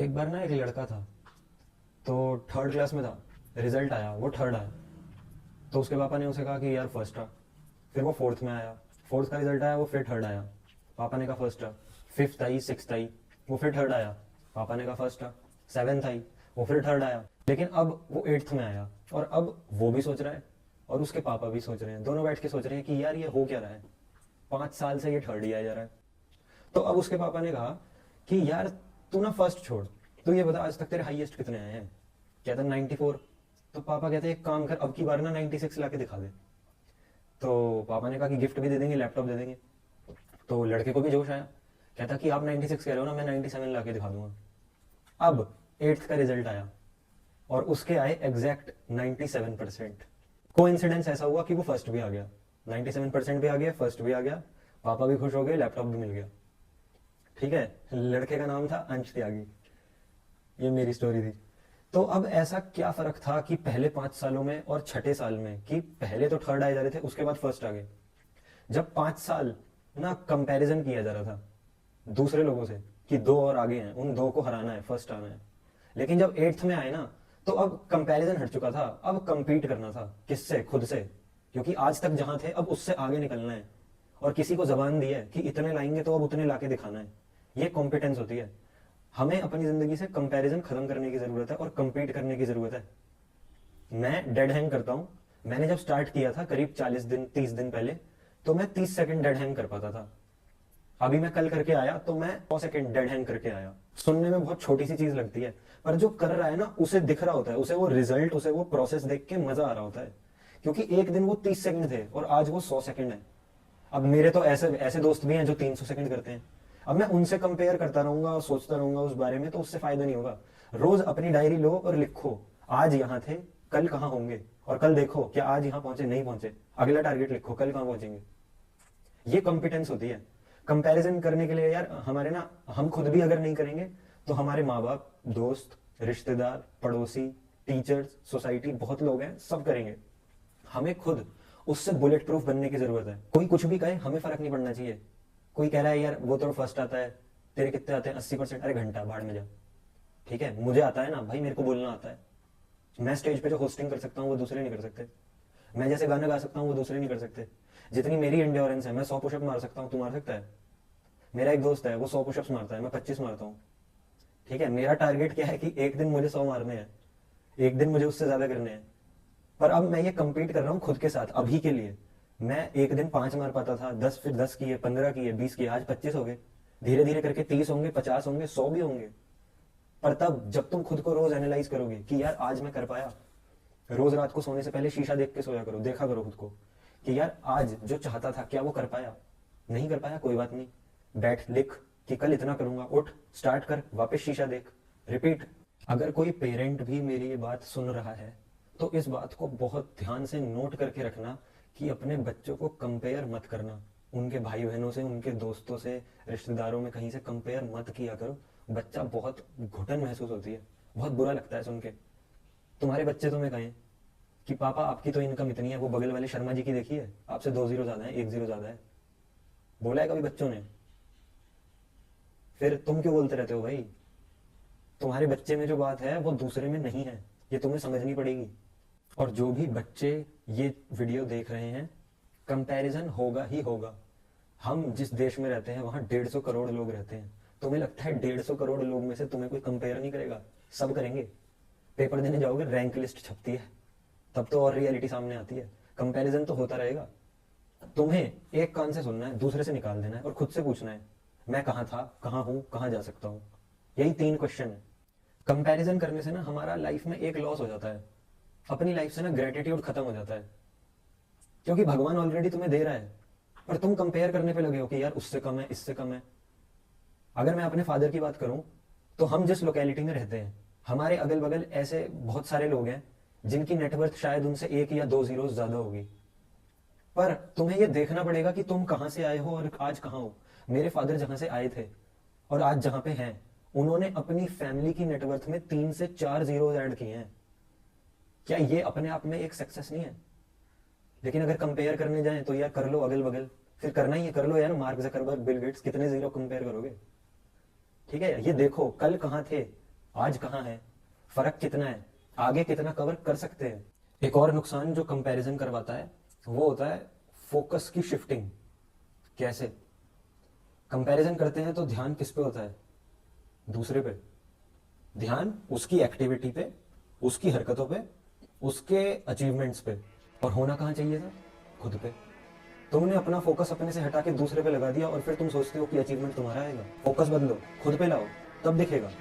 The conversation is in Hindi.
एक बार ना एक लड़का था, तो थर्ड क्लास में था। रिजल्ट आया, वो थर्ड आया। तो उसके पापा ने उसे कहा कि यार फर्स्ट आ। फिर वो फोर्थ में आया, फोर्थ का रिजल्ट आया, वो फिर थर्ड आया। पापा ने कहा फर्स्ट आ। फिफ्थ आई, सिक्स्थ आई, वो फिर थर्ड आया। पापा ने कहा फर्स्ट आ। सेवेंथ आई, वो फिर थर्ड आया। लेकिन अब वो एट्थ में आया, और अब वो भी सोच रहा है और उसके पापा भी सोच रहे हैं, दोनों बैठ के सोच रहे हैं कि यार ये हो क्या रहा है, 5 साल से ये थर्ड ही आया जा रहा है। तो अब उसके पापा ने कहा कि यार तू ना फर्स्ट छोड़, तू ये बता आज तक तेरे हाईएस्ट कितने आए हैं। कहता 94। तो पापा कहते हैं एक काम कर, अब की बार ना 96 ला के दिखा दे। तो पापा ने कहा कि गिफ्ट भी दे देंगे, लैपटॉप दे देंगे। तो लड़के को भी जोश आया, कहता कि आप 96 कह रहे हो ना, मैं 97 ला के दिखा दूंगा। अब एट्थ का रिजल्ट आया और उसके आए एग्जैक्ट 97%। को इंसिडेंस ऐसा हुआ कि वो फर्स्ट भी आ गया, 97% भी आ गया, फर्स्ट भी आ गया। पापा भी खुश हो गए, लैपटॉप भी मिल गया। ठीक है, लड़के का नाम था अंश त्यागी। ये मेरी स्टोरी थी। तो अब ऐसा क्या फर्क था कि पहले 5 सालों में और छठे साल में, कि पहले तो थर्ड आए जा रहे थे, उसके बाद फर्स्ट आ गए। जब 5 साल ना कंपैरिजन किया जा रहा था दूसरे लोगों से कि दो और आगे हैं, उन दो को हराना है, फर्स्ट आना है। लेकिन जब एट्थ में आए ना, तो अब कंपैरिजन हट चुका था, अब कंपीट करना था। किससे? खुद से। क्योंकि आज तक जहां थे अब उससे आगे निकलना है। और किसी को जबान दी है कि इतने लाएंगे तो अब उतने लाके दिखाना है। ये कॉम्पिटेंस होती है। हमें अपनी जिंदगी से कंपैरिजन खत्म करने की जरूरत है और कंपीट करने की जरूरत है। मैं डेड हैंग करता हूँ। मैंने जब स्टार्ट किया था करीब 40 दिन 30 दिन पहले, तो मैं 30 सेकंड डेड हैंग कर पाता था। अभी मैं कल करके आया तो मैं 100 सेकंड डेड हैंग करके आया। सुनने में बहुत छोटी सी चीज लगती है, पर जो कर रहा है ना उसे दिख रहा होता है, उसे वो रिजल्ट, उसे वो प्रोसेस देख के मजा आ रहा होता है। क्योंकि एक दिन वो 30 सेकंड थे और आज वो 100 सेकंड है। अब मेरे तो ऐसे ऐसे दोस्त भी हैं जो 300 सेकंड करते हैं। अब मैं उनसे कंपेयर करता रहूंगा और सोचता रहूंगा उस बारे में, तो उससे फायदा नहीं होगा। रोज अपनी डायरी लो और लिखो, आज यहाँ थे, कल कहाँ होंगे। और कल देखो क्या आज यहाँ पहुंचे, नहीं पहुंचे, अगला टारगेट लिखो, कल कहाँ पहुंचेंगे। ये कॉम्पिटेंस होती है। कंपैरिजन करने के लिए यार हमारे ना, हम खुद भी अगर नहीं करेंगे तो हमारे माँ बाप, दोस्त, रिश्तेदार, पड़ोसी, टीचर्स, सोसाइटी, बहुत लोग हैं, सब करेंगे। हमें खुद उससे बुलेट प्रूफ बनने की जरूरत है। कोई कुछ भी कहे हमें फर्क नहीं पड़ना चाहिए। कोई कह रहा है यार वो तो फर्स्ट आता है, तेरे कितने आते हैं? 80%। अरे घंटा भाड़ में जा। ठीक है, मुझे आता है ना भाई, मेरे को बोलना आता है। मैं स्टेज पे जो होस्टिंग कर सकता हूँ वो दूसरे नहीं कर सकते। मैं जैसे गाना गा सकता हूँ वो दूसरे नहीं कर सकते। जितनी मेरी एंड्योरेंस है, मैं 100 पुशअप मार सकता हूँ, तू मार सकता है? मेरा एक दोस्त है वो 100 पुशअप्स मारता है, मैं 25 मारता हूँ। ठीक है, मेरा टारगेट क्या है कि एक दिन मुझे 100 मारने हैं, एक दिन मुझे उससे ज्यादा करने हैं। पर अब मैं ये कंपीट कर रहा हूँ खुद के साथ अभी के लिए। मैं एक दिन 5 मार पाता था, 10, फिर 10 किए, 15 किए, 20 किए, आज 25 हो गए। धीरे धीरे करके 30 होंगे, 50 होंगे, 100 भी होंगे। पर तब जब तुम खुद को रोज एनालाइज करोगे कि यार आज मैं कर पाया। रोज रात को सोने से पहले शीशा देख के सोया करो, देखा करो खुद को कि यार आज जो चाहता था क्या वो कर पाया। नहीं कर पाया, कोई बात नहीं। बैठ लिख कि कल इतना करूंगा, उठ, स्टार्ट कर, वापस शीशा देख, रिपीट। अगर कोई पेरेंट भी मेरी ये बात सुन रहा है तो इस बात को बहुत ध्यान से नोट करके रखना कि अपने बच्चों को कंपेयर मत करना। उनके भाई बहनों से, उनके दोस्तों से, रिश्तेदारों में कहीं से कंपेयर मत किया करो। बच्चा बहुत घुटन महसूस होती है, बहुत बुरा लगता है सुन के। तुम्हारे बच्चे तुम्हें कहें कि पापा आपकी तो इनकम इतनी है, वो बगल वाले शर्मा जी की देखी है, आपसे 2 जीरो ज्यादा है, 1 जीरो ज्यादा है। बोला है कभी बच्चों ने? फिर तुम क्यों बोलते रहते हो भाई? तुम्हारे बच्चे में जो बात है वो दूसरे में नहीं है, ये तुम्हें समझनी पड़ेगी। और जो भी बच्चे ये वीडियो देख रहे हैं, कंपैरिजन होगा ही होगा। हम जिस देश में रहते हैं वहां 150 करोड़ लोग रहते हैं। तुम्हें लगता है 150 करोड़ लोग में से तुम्हें कोई कंपेयर नहीं करेगा? सब करेंगे। पेपर देने जाओगे, रैंक लिस्ट छपती है, तब तो और रियलिटी सामने आती है। कंपैरिजन तो होता रहेगा। तुम्हें एक कान से सुनना है, दूसरे से निकाल देना है और खुद से पूछना है मैं कहाँ था, कहाँ हूं, कहाँ जा सकता हूं। यही 3 क्वेश्चन है। कंपैरिजन करने से ना हमारा लाइफ में एक लॉस हो जाता है, अपनी लाइफ से ना ग्रेटिट्यूड खत्म हो जाता है। क्योंकि भगवान ऑलरेडी तुम्हें दे रहा है, पर तुम कंपेयर करने पे लगे हो कि यार उससे कम है, इससे कम है। अगर मैं अपने फादर की बात करूं, तो हम जिस लोकेलिटी में रहते हैं, हमारे अगल बगल ऐसे बहुत सारे लोग हैं जिनकी नेटवर्थ शायद उनसे 1 या 2 जीरो ज्यादा होगी। पर तुम्हें यह देखना पड़ेगा कि तुम कहां से आए हो और आज कहां हो। मेरे फादर जहां से आए थे और आज जहां पे हैं, उन्होंने अपनी फैमिली की नेटवर्थ में 3 से 4 जीरो ऐड किए हैं। क्या ये अपने आप में एक सक्सेस नहीं है? लेकिन अगर कंपेयर करने जाएं तो यार कर लो अगल बगल, फिर करना ही है, कर लो यार, मार्क जकरबर्ग, बिल गेट्स, कितने जीरो कंपेयर करोगे? ठीक है, ये देखो कल कहाँ थे, आज कहाँ है, फर्क कितना है, आगे कितना कवर कर सकते हैं। एक और नुकसान जो कंपैरिजन करवाता है वो होता है फोकस की शिफ्टिंग। कैसे? कंपैरिजन करते हैं तो ध्यान किस पे होता है? दूसरे पे। ध्यान उसकी एक्टिविटी पे, उसकी हरकतों पे, उसके अचीवमेंट्स पे, और होना कहाँ चाहिए था? खुद पे। तुमने अपना फोकस अपने से हटा के दूसरे पे लगा दिया और फिर तुम सोचते हो कि अचीवमेंट तुम्हारा आएगा। फोकस बदलो, खुद पे लाओ, तब दिखेगा।